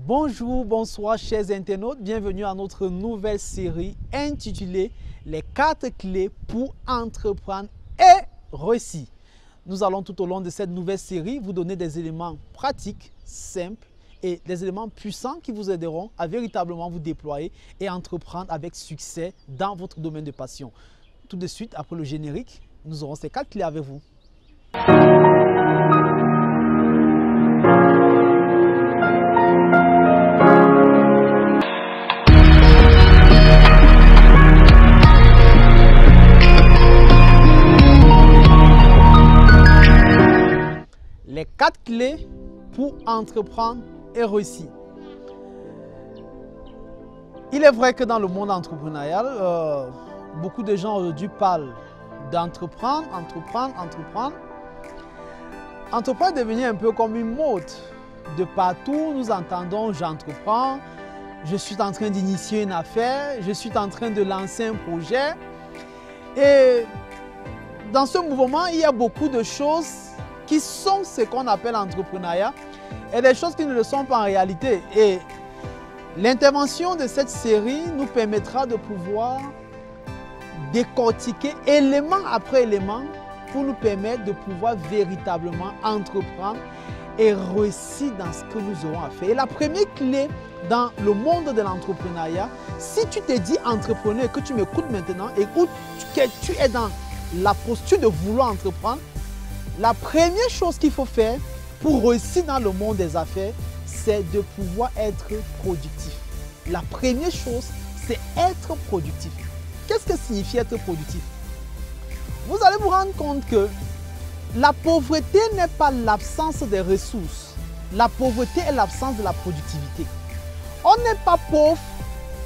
Bonjour, bonsoir chers internautes, bienvenue à notre nouvelle série intitulée Les 4 clés pour entreprendre et réussir. Nous allons tout au long de cette nouvelle série vous donner des éléments pratiques, simples et des éléments puissants qui vous aideront à véritablement vous déployer et entreprendre avec succès dans votre domaine de passion. Tout de suite, après le générique, nous aurons ces 4 clés avec vous. Les 4 clés pour entreprendre et réussir. Il est vrai que dans le monde entrepreneurial, beaucoup de gens aujourd'hui parlent d'entreprendre, entreprendre. Entreprendre est devenu un peu comme une mode. De partout, nous entendons « j'entreprends »,« je suis en train d'initier une affaire »,« je suis en train de lancer un projet ». Et dans ce mouvement, il y a beaucoup de choses qui sont ce qu'on appelle l'entrepreneuriat et des choses qui ne le sont pas en réalité. Et l'intervention de cette série nous permettra de pouvoir décortiquer élément après élément pour nous permettre de pouvoir véritablement entreprendre et réussir dans ce que nous aurons à faire. Et la première clé dans le monde de l'entrepreneuriat, si tu te dis entrepreneur et que tu m'écoutes maintenant et que tu es dans la posture de vouloir entreprendre, la première chose qu'il faut faire pour réussir dans le monde des affaires, c'est de pouvoir être productif. La première chose, c'est être productif. Qu'est-ce que signifie être productif? Vous allez vous rendre compte que la pauvreté n'est pas l'absence des ressources. La pauvreté est l'absence de la productivité. On n'est pas pauvre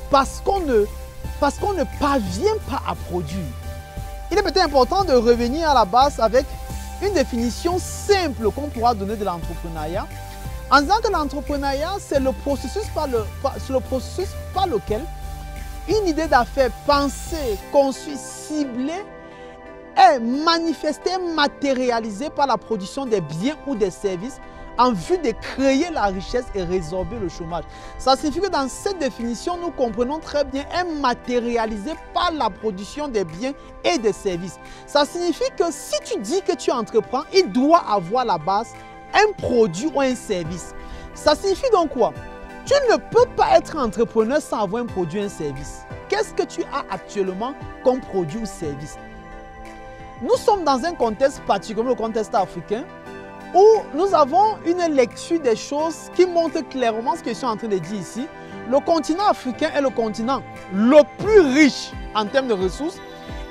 parce qu'on ne parvient pas à produire. Il est peut-être important de revenir à la base avec une définition simple qu'on pourra donner de l'entrepreneuriat, en disant que l'entrepreneuriat, c'est le processus par lequel une idée d'affaires pensée, conçue, ciblée est manifestée, matérialisée par la production des biens ou des services en vue de créer la richesse et résorber le chômage. Ça signifie que dans cette définition, nous comprenons très bien est matérialisé par la production des biens et des services. Ça signifie que si tu dis que tu entreprends, il doit avoir à la base un produit ou un service. Ça signifie donc quoi? Tu ne peux pas être entrepreneur sans avoir un produit ou un service. Qu'est-ce que tu as actuellement comme produit ou service? Nous sommes dans un contexte particulier, le contexte africain, où nous avons une lecture des choses qui montre clairement ce que je suis en train de dire ici. Le continent africain est le continent le plus riche en termes de ressources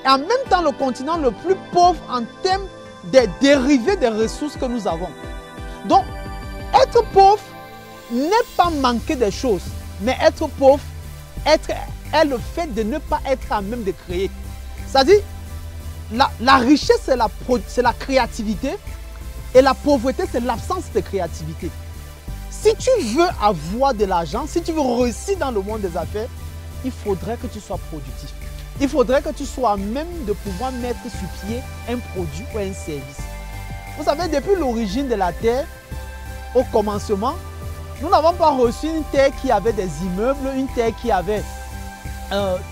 et en même temps le continent le plus pauvre en termes des dérivés des ressources que nous avons. Donc, être pauvre n'est pas manquer des choses, mais être pauvre est le fait de ne pas être à même de créer. C'est-à-dire, la richesse, c'est la créativité. Et la pauvreté, c'est l'absence de créativité. Si tu veux avoir de l'argent, si tu veux réussir dans le monde des affaires, il faudrait que tu sois productif. Il faudrait que tu sois à même de pouvoir mettre sur pied un produit ou un service. Vous savez, depuis l'origine de la Terre, au commencement, nous n'avons pas reçu une terre qui avait des immeubles, une terre qui avait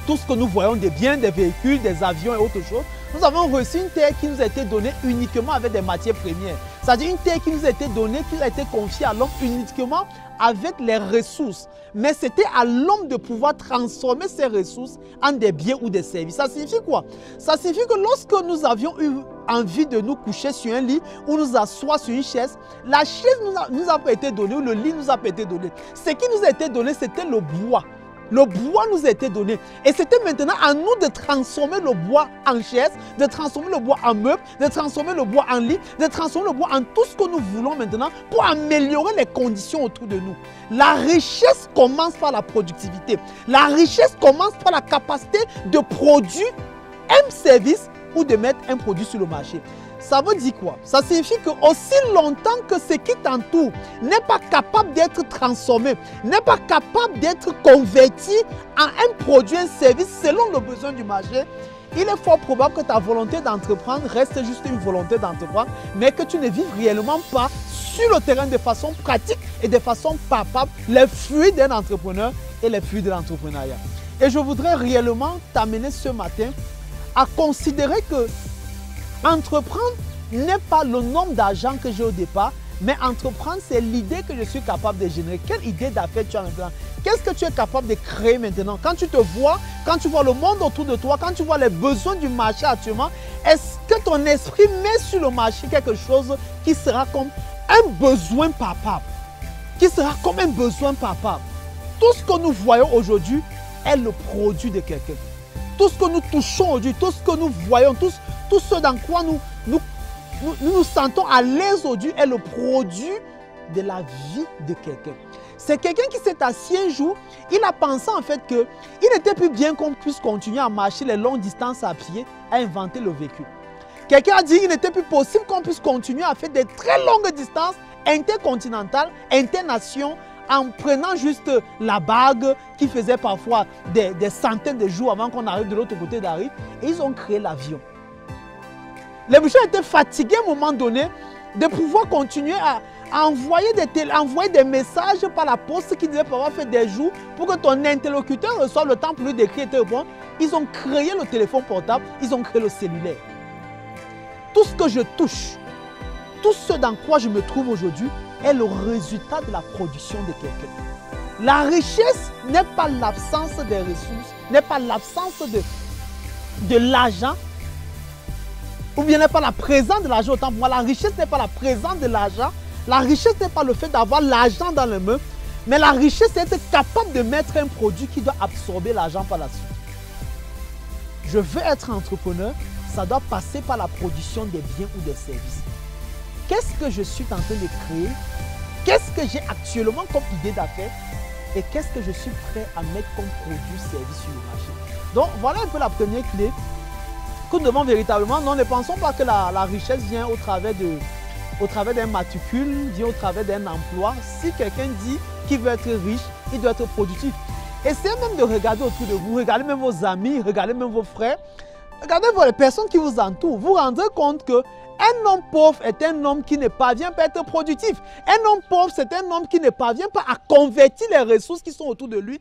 tout ce que nous voyons, des biens, des véhicules, des avions et autre chose. Nous avons reçu une terre qui nous a été donnée uniquement avec des matières premières. C'est-à-dire une terre qui nous a été donnée, qui a été confiée à l'homme uniquement avec les ressources. Mais c'était à l'homme de pouvoir transformer ces ressources en des biens ou des services. Ça signifie quoi? Ça signifie que lorsque nous avions eu envie de nous coucher sur un lit ou nous asseoir sur une chaise, la chaise nous a pas été donnée ou le lit nous a pas été donné. Ce qui nous a été donné, c'était le bois. Le bois nous a été donné et c'était maintenant à nous de transformer le bois en chaise, de transformer le bois en meuble, de transformer le bois en lit, de transformer le bois en tout ce que nous voulons maintenant pour améliorer les conditions autour de nous. La richesse commence par la productivité. La richesse commence par la capacité de produire un service ou de mettre un produit sur le marché. Ça veut dire quoi? Ça signifie que aussi longtemps que ce qui t'entoure n'est pas capable d'être transformé, n'est pas capable d'être converti en un produit, un service selon le besoin du marché, il est fort probable que ta volonté d'entreprendre reste juste une volonté d'entreprendre, mais que tu ne vives réellement pas sur le terrain de façon pratique et de façon palpable les fruits d'un entrepreneur et les fruits de l'entrepreneuriat. Et je voudrais réellement t'amener ce matin à considérer que entreprendre n'est pas le nombre d'argent que j'ai au départ, mais entreprendre, c'est l'idée que je suis capable de générer. Quelle idée d'affaires tu as maintenant? Qu'est-ce que tu es capable de créer maintenant? Quand tu te vois, quand tu vois le monde autour de toi, quand tu vois les besoins du marché actuellement, est-ce que ton esprit met sur le marché quelque chose qui sera comme un besoin palpable? Qui sera comme un besoin palpable? Tout ce que nous voyons aujourd'hui est le produit de quelqu'un. Tout ce que nous touchons aujourd'hui, tout ce que nous voyons, tout ce dans quoi nous sentons à l'aise aujourd'hui est le produit de la vie de quelqu'un. C'est quelqu'un qui s'est assis un jour, il a pensé en fait qu'il n'était plus bien qu'on puisse continuer à marcher les longues distances à pied, à inventer le véhicule. Quelqu'un a dit qu'il n'était plus possible qu'on puisse continuer à faire des très longues distances intercontinentales, internationales, en prenant juste la bague qui faisait parfois des centaines de jours avant qu'on arrive de l'autre côté d'Arrive. Et ils ont créé l'avion. Les gens étaient fatigués à un moment donné de pouvoir continuer à envoyer des messages par la poste qui devaient pouvoir faire des jours pour que ton interlocuteur reçoive le temps pour lui d'écrire et te répondre. Ils ont créé le téléphone portable, ils ont créé le cellulaire. Tout ce que je touche, tout ce dans quoi je me trouve aujourd'hui est le résultat de la production de quelqu'un. La richesse n'est pas l'absence des ressources, n'est pas l'absence de l'argent, ou bien n'est pas la présence de l'argent. Autant pour moi, la richesse n'est pas la présence de l'argent. La richesse n'est pas le fait d'avoir l'argent dans les mains, mais la richesse, c'est être capable de mettre un produit qui doit absorber l'argent par la suite. Je veux être entrepreneur, ça doit passer par la production des biens ou des services. Qu'est-ce que je suis en train de créer? Qu'est-ce que j'ai actuellement comme idée d'affaires? Et qu'est-ce que je suis prêt à mettre comme produit, service sur le marché? Donc, voilà un peu la première clé que nous devons véritablement. Non, ne pensons pas que la richesse vient au travers d'un matricule, vient au travers d'un emploi. Si quelqu'un dit qu'il veut être riche, il doit être productif. Essayez même de regarder autour de vous, regardez même vos amis, regardez même vos frères, regardez les personnes qui vous entourent. Vous vous rendrez compte que un homme pauvre est un homme qui ne parvient pas à être productif. Un homme pauvre, c'est un homme qui ne parvient pas à convertir les ressources qui sont autour de lui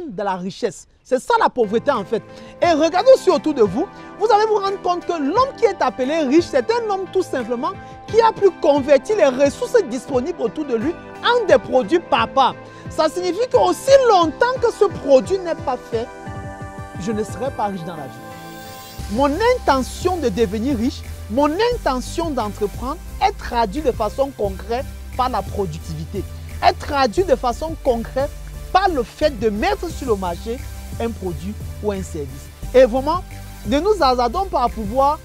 de la richesse. C'est ça la pauvreté en fait. Et regardez aussi autour de vous, vous allez vous rendre compte que l'homme qui est appelé riche, c'est un homme tout simplement qui a pu convertir les ressources disponibles autour de lui en des produits papa. Ça signifie qu'aussi longtemps que ce produit n'est pas fait, je ne serai pas riche dans la vie. Mon intention de devenir riche, mon intention d'entreprendre est traduite de façon concrète par la productivité, est traduite de façon concrète par le fait de mettre sur le marché un produit ou un service. Et vraiment, ne nous hasardons pas à pouvoir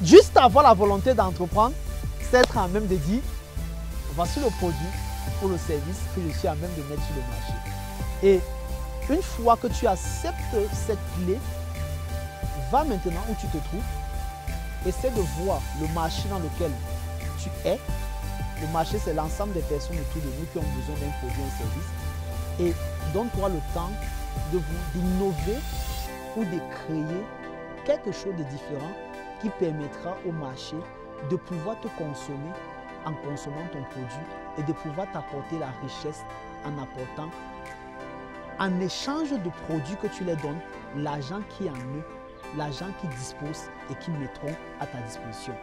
juste avoir la volonté d'entreprendre, c'est être en même de dire, voici le produit ou le service que je suis en même de mettre sur le marché. Et une fois que tu acceptes cette clé, va maintenant où tu te trouves, essaie de voir le marché dans lequel tu es. Le marché, c'est l'ensemble des personnes autour de nous qui ont besoin d'un produit ou un service. Et donne-toi le temps d'innover ou de créer quelque chose de différent qui permettra au marché de pouvoir te consommer en consommant ton produit et de pouvoir t'apporter la richesse en apportant, en échange de produits que tu leur donnes, l'argent qui est en eux, l'argent qu'ils disposent et qu'ils mettront à ta disposition.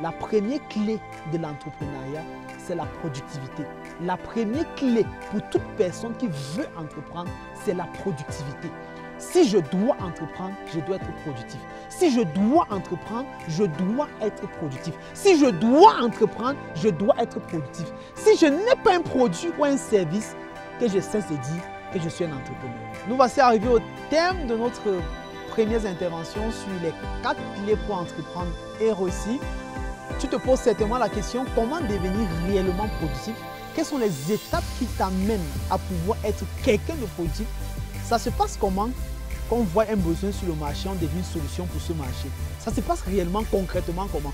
La première clé de l'entrepreneuriat, c'est la productivité. La première clé pour toute personne qui veut entreprendre, c'est la productivité. Si je dois entreprendre, je dois être productif. Si je dois entreprendre, je dois être productif. Si je dois entreprendre, je dois être productif. Si je n'ai pas un produit ou un service, que je cesse de dire que je suis un entrepreneur. Nous voici arrivés au thème de notre première intervention sur les 4 clés pour entreprendre et réussir. Tu te poses certainement la question, comment devenir réellement productif? Quelles sont les étapes qui t'amènent à pouvoir être quelqu'un de productif? Ça se passe comment? Quand on voit un besoin sur le marché, on devient une solution pour ce marché. Ça se passe réellement, concrètement comment?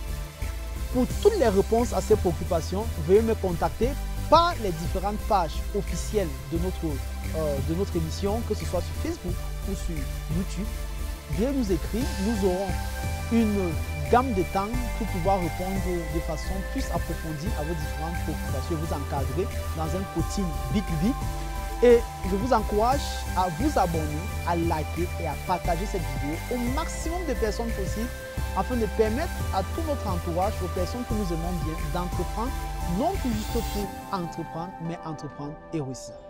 Pour toutes les réponses à ces préoccupations, veuillez me contacter par les différentes pages officielles de notre émission, que ce soit sur Facebook ou sur YouTube. Veuillez nous écrire, nous aurons une gamme de temps pour pouvoir répondre de façon plus approfondie à vos différentes préoccupations, vous encadrer dans un coaching B2B. Et je vous encourage à vous abonner, à liker et à partager cette vidéo au maximum de personnes possible afin de permettre à tout notre entourage, aux personnes que nous aimons bien, d'entreprendre, non tout juste pour entreprendre, mais entreprendre et réussir.